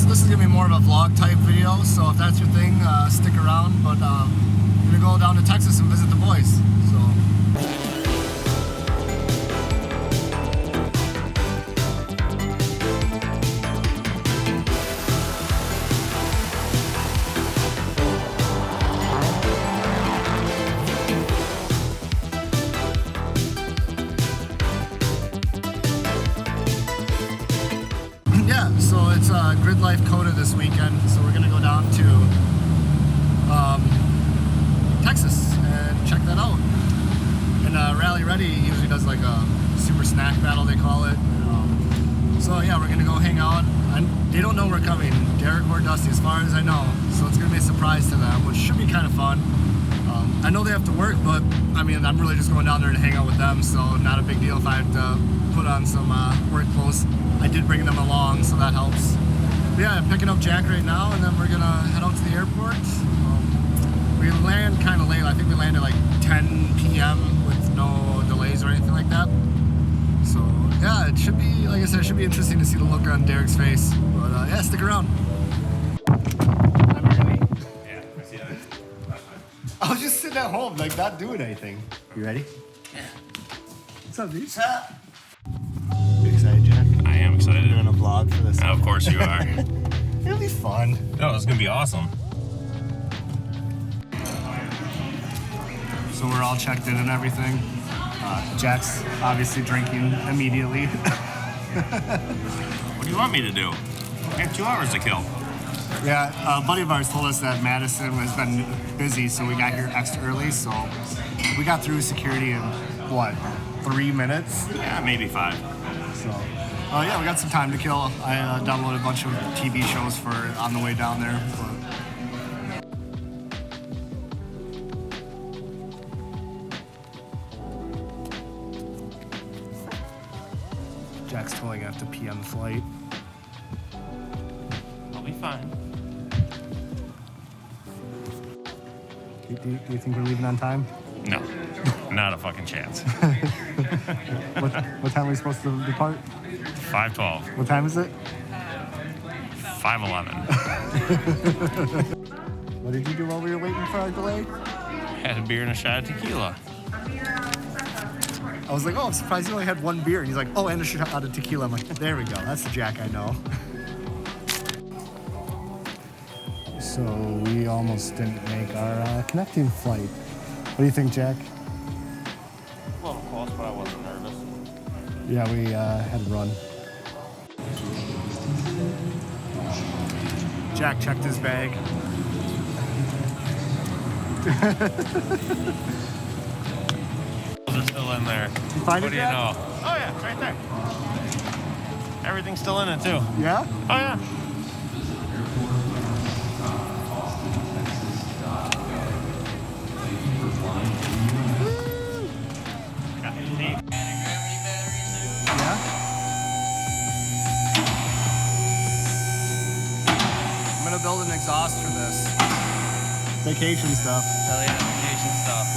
so this is gonna be more of a vlog type video. So if that's your thing, stick around. But I'm gonna go down to Texas and visit the boys. So. So it's Grid Life Coda this weekend, so we're gonna go down to Texas and check that out. And Rally Ready usually does like a super snack battle, they call it. So yeah, we're gonna go hang out. And they don't know we're coming, Derek or Dusty, as far as I know. So it's gonna be a surprise to them, which should be kind of fun. I know they have to work, but I mean, I'm really just going down there to hang out with them, so not a big deal if I have to put on some work clothes. I did bring them along, so that helps. But yeah, I'm picking up Jack right now, and then we're gonna head out to the airport. We land kind of late. I think we landed like 10 p.m. with no delays or anything like that. So yeah, it should be, like I said, it should be interesting to see the look on Derek's face. But yeah, stick around. I was just sitting at home, like not doing anything. You ready? Yeah. What's up, dude? What's up? You excited, Jack? I am excited. I'm doing a vlog for this. Of course you are. It'll be fun. No, it's gonna be awesome. So we're all checked in and everything. Jack's obviously drinking immediately. What do you want me to do? I have 2 hours to kill. Yeah, a buddy of ours told us that Madison has been busy, so we got here extra early. So we got through security in, what, 3 minutes? Yeah, maybe 5. So, yeah, we got some time to kill. I downloaded a bunch of TV shows for on the way down there. Jack's totally gonna have to pee on the flight. I'll be fine. Do you think we're leaving on time? No, not a fucking chance. What time are we supposed to depart? 5:12. What time is it? 5:11. What did you do while we were waiting for our delay? Had a beer and a shot of tequila. I was like, oh, I'm surprised you only had 1 beer. And he's like, oh, and a shot of tequila. I'm like, there we go. That's the Jack I know. So we almost didn't make our connecting flight. What do you think, Jack? A little close, but I wasn't nervous. Yeah, we had to run. Jack checked his bag. Those are still in there. You find What it, do you Jack? know? Oh yeah, it's right there. Everything's still in it too. Yeah? Oh yeah. I'm gonna build an exhaust for this. Vacation stuff. Hell yeah, vacation stuff.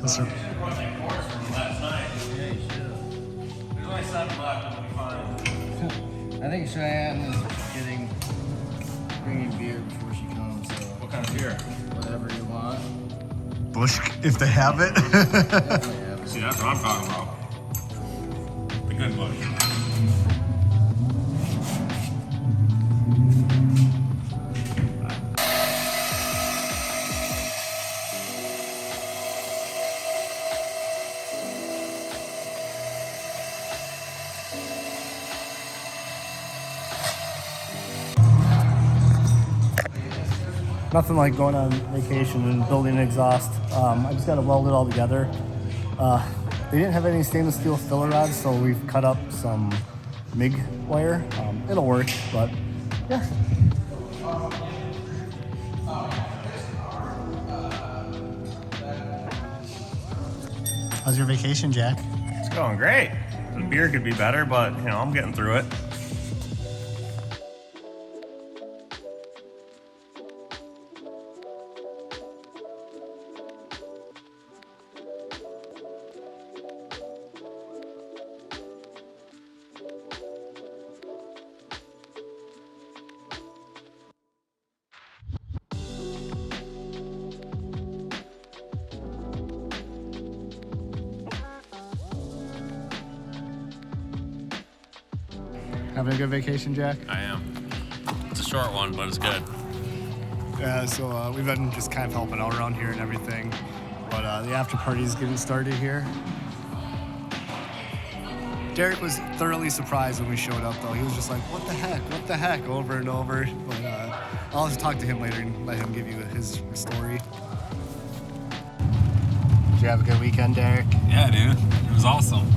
Yes, sir. I think Cheyenne is bringing beer before she comes. So What kind of beer? whatever you want. Bush, if they have it. Definitely have it. See, that's what I'm talking about. The good Bush. Nothing like going on vacation and building an exhaust. I just got to weld it all together. They didn't have any stainless steel filler rods, so we've cut up some MIG wire. It'll work, but yeah. How's your vacation, Jack? It's going great. The beer could be better, but you know, I'm getting through it. Having a good vacation, Jack? I am. It's a short one, but it's good. Yeah, so we've been just kind of helping out around here and everything. But the after party is getting started here. Derek was thoroughly surprised when we showed up, though. He was just like, what the heck, over and over. But I'll just talk to him later and let him give you his story. Did you have a good weekend, Derek? Yeah, dude. It was awesome.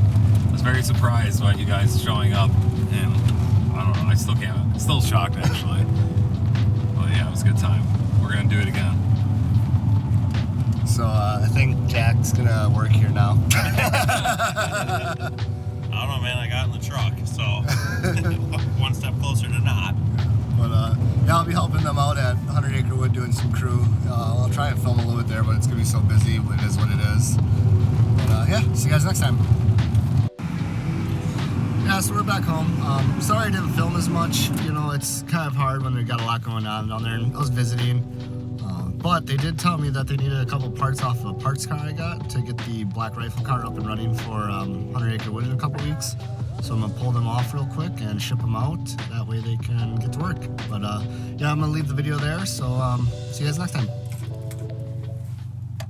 I was very surprised by you guys showing up, and I don't know, I still can't. Still shocked, actually. But yeah, it was a good time. We're gonna do it again. So I think Jack's gonna work here now. I don't know, man. I got in the truck, so one step closer to not. But yeah, I'll be helping them out at 100 Acre Wood doing some crew. I'll try and film a little bit there, but it's gonna be so busy. It is what it is. But yeah, see you guys next time. Yeah, so we're back home. Sorry I didn't film as much. You know, it's kind of hard when we got a lot going on down there. And I was visiting. But they did tell me that they needed a couple parts off a parts car I got to get the Black Rifle car up and running for 100 Acre Wood in a couple weeks. So I'm gonna pull them off real quick and ship them out. That way they can get to work. But yeah, I'm gonna leave the video there. So see you guys next time.